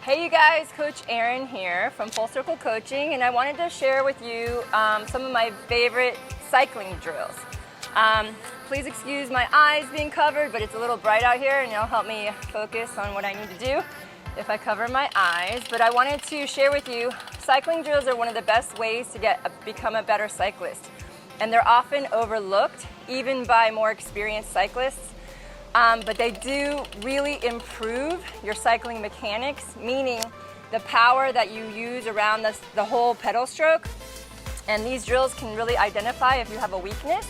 Hey you guys, Coach Erin here from Full Circle Coaching, and I wanted to share with you some of my favorite cycling drills. Please excuse my eyes being covered, but it's a little bright out here and it'll help me focus on what I need to do if I cover my eyes. But I wanted to share with you, cycling drills are one of the best ways to become a better cyclist. And they're often overlooked, even by more experienced cyclists. But they do really improve your cycling mechanics, meaning the power that you use around the whole pedal stroke. And these drills can really identify if you have a weakness.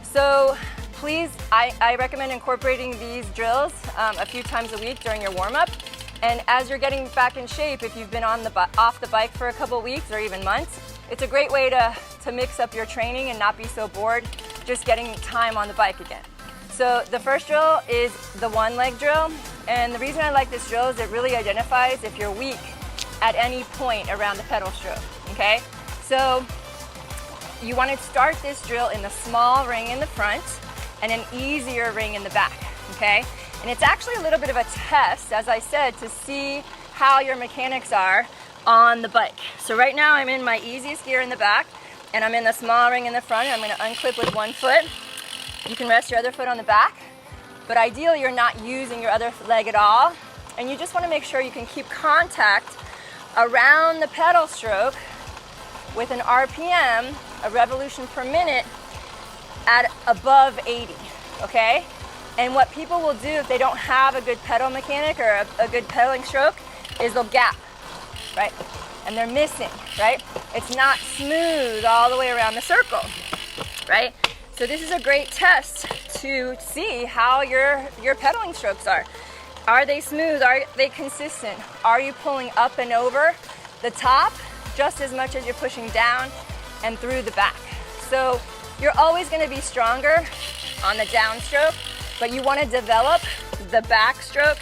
So please, I recommend incorporating these drills a few times a week during your warm-up. And as you're getting back in shape, if you've been off the bike for a couple weeks or even months, it's a great way to mix up your training and not be so bored just getting time on the bike again. So the first drill is the one leg drill, and the reason I like this drill is it really identifies if you're weak at any point around the pedal stroke, okay? So you want to start this drill in the small ring in the front and an easier ring in the back, okay? And it's actually a little bit of a test, as I said, to see how your mechanics are on the bike. So right now I'm in my easiest gear in the back, and I'm in the small ring in the front. I'm going to unclip with one foot. You can rest your other foot on the back, but ideally you're not using your other leg at all, and you just want to make sure you can keep contact around the pedal stroke with an RPM, a revolution per minute, at above 80, okay? And what people will do if they don't have a good pedal mechanic or a good pedaling stroke is they'll gap, right? And they're missing, right? It's not smooth all the way around the circle, right? So this is a great test to see how your pedaling strokes are. Are they smooth? Are they consistent? Are you pulling up and over the top just as much as you're pushing down and through the back? So you're always going to be stronger on the downstroke, but you want to develop the backstroke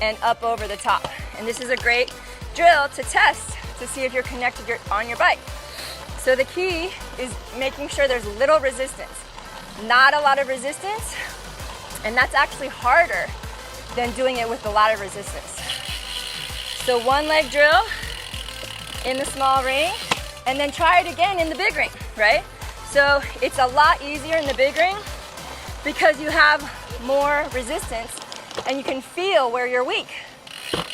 and up over the top. And this is a great drill to test to see if you're connected on your bike. So the key is making sure there's little resistance. Not a lot of resistance, and that's actually harder than doing it with a lot of resistance. So one leg drill in the small ring, and then try it again in the big ring, right? So it's a lot easier in the big ring because you have more resistance and you can feel where you're weak.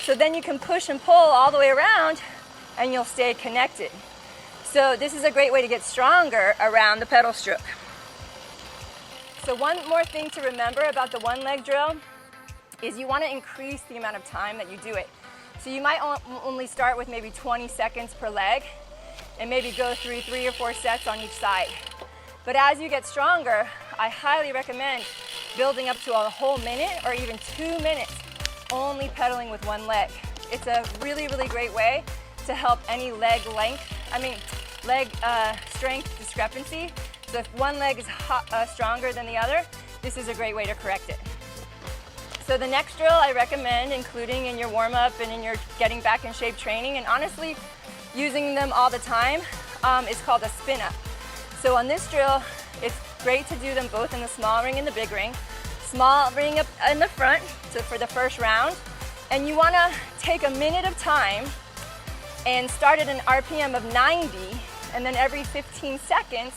So then you can push and pull all the way around and you'll stay connected. So this is a great way to get stronger around the pedal stroke. So one more thing to remember about the one leg drill is you want to increase the amount of time that you do it. So you might only start with maybe 20 seconds per leg and maybe go through 3 or 4 sets on each side. But as you get stronger, I highly recommend building up to a whole minute or even 2 minutes only pedaling with one leg. It's a really, really great way to help any leg strength discrepancy. So if one leg is stronger than the other, this is a great way to correct it. So the next drill I recommend including in your warm-up and in your getting back in shape training, and honestly using them all the time, is called a spin-up. So on this drill, it's great to do them both in the small ring and the big ring. Small ring up in the front, so for the first round, and you want to take a minute of time and start at an RPM of 90, and then every 15 seconds,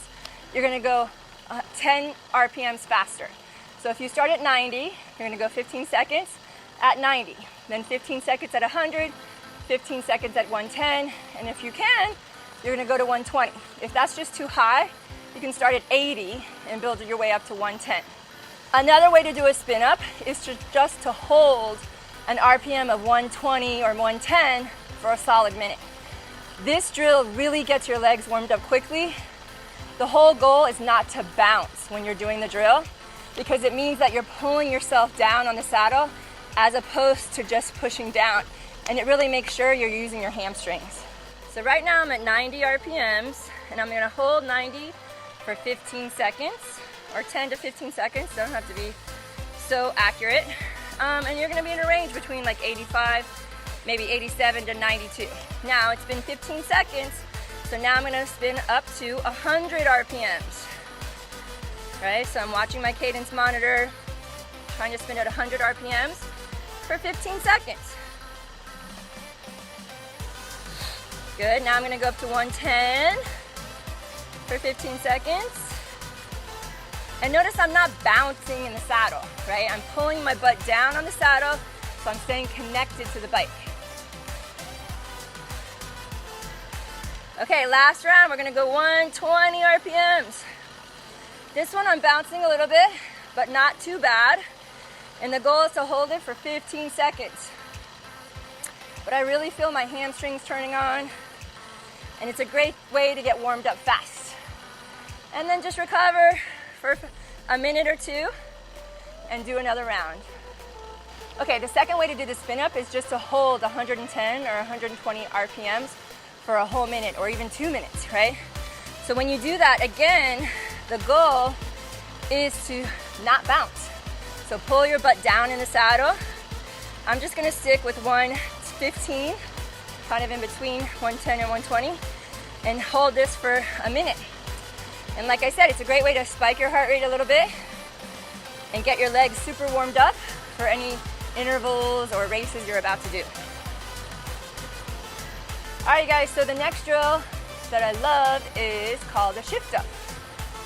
you're going to go 10 RPMs faster. So if you start at 90, you're going to go 15 seconds at 90, then 15 seconds at 100, 15 seconds at 110, and if you can, you're going to go to 120. If that's just too high, you can start at 80 and build your way up to 110. Another way to do a spin up is just to hold an RPM of 120 or 110 for a solid minute. This drill really gets your legs warmed up quickly. The whole goal is not to bounce when you're doing the drill, because it means that you're pulling yourself down on the saddle as opposed to just pushing down. And it really makes sure you're using your hamstrings. So right now I'm at 90 RPMs, and I'm gonna hold 90 for 15 seconds, or 10 to 15 seconds, don't have to be so accurate. And you're gonna be in a range between like 85, maybe 87 to 92. Now it's been 15 seconds, so now I'm gonna spin up to 100 RPMs. Right, so I'm watching my cadence monitor, trying to spin at 100 RPMs for 15 seconds. Good, now I'm gonna go up to 110 for 15 seconds. And notice I'm not bouncing in the saddle, right? I'm pulling my butt down on the saddle, so I'm staying connected to the bike. Okay, last round, we're gonna go 120 RPMs. This one I'm bouncing a little bit, but not too bad. And the goal is to hold it for 15 seconds. But I really feel my hamstrings turning on, and it's a great way to get warmed up fast. And then just recover for a minute or two and do another round. Okay, the second way to do the spin up is just to hold 110 or 120 RPMs for a whole minute or even 2 minutes, right? So when you do that, again, the goal is to not bounce. So pull your butt down in the saddle. I'm just gonna stick with 115, kind of in between 110 and 120, and hold this for a minute. And like I said, it's a great way to spike your heart rate a little bit and get your legs super warmed up for any intervals or races you're about to do. All right, guys, so the next drill that I love is called a shift up.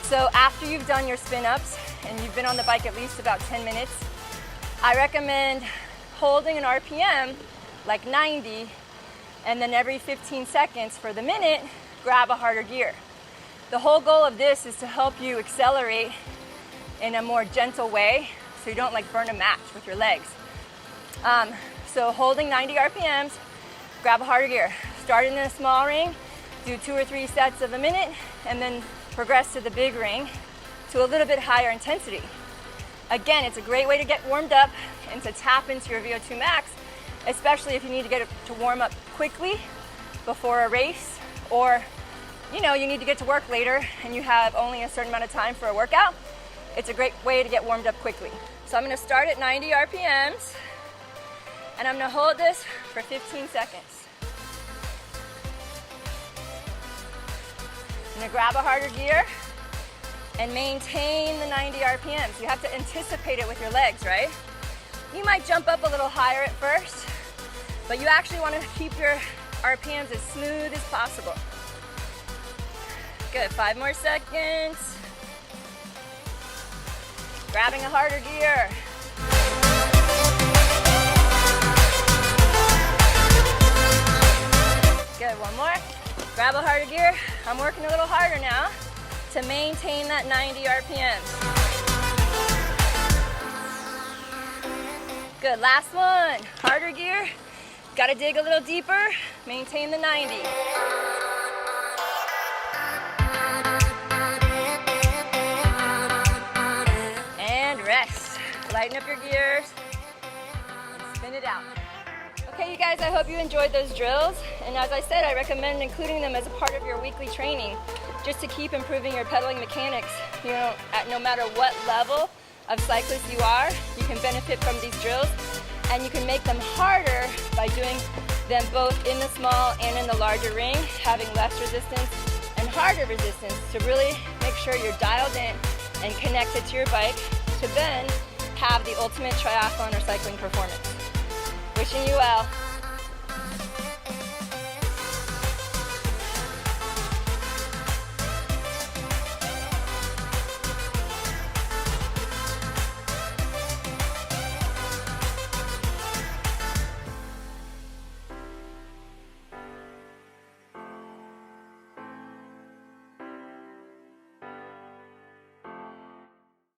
So after you've done your spin ups and you've been on the bike at least about 10 minutes, I recommend holding an RPM like 90, and then every 15 seconds for the minute, grab a harder gear. The whole goal of this is to help you accelerate in a more gentle way so you don't like burn a match with your legs. So holding 90 RPMs, grab a harder gear. Start in a small ring, do 2 or 3 sets of a minute, and then progress to the big ring to a little bit higher intensity. Again, it's a great way to get warmed up and to tap into your VO2 max, especially if you need to get it to warm up quickly before a race, or you need to get to work later and you have only a certain amount of time for a workout. It's a great way to get warmed up quickly. So I'm gonna start at 90 RPMs and I'm gonna hold this for 15 seconds. I'm gonna grab a harder gear and maintain the 90 RPMs. You have to anticipate it with your legs, right? You might jump up a little higher at first, but you actually want to keep your RPMs as smooth as possible. Good, 5 more seconds. Grabbing a harder gear. Good, 1 more. Grab a harder gear. I'm working a little harder now to maintain that 90 RPMs. Good, last one. Harder gear. Gotta dig a little deeper. Maintain the 90. And rest. Lighten up your gears and spin it out. Okay, you guys, I hope you enjoyed those drills. And as I said, I recommend including them as a part of your weekly training just to keep improving your pedaling mechanics. At no matter what level of cyclist you are, you can benefit from these drills, and you can make them harder by doing them both in the small and in the larger ring, having less resistance and harder resistance to really make sure you're dialed in and connected to your bike to then have the ultimate triathlon or cycling performance. Wishing you well.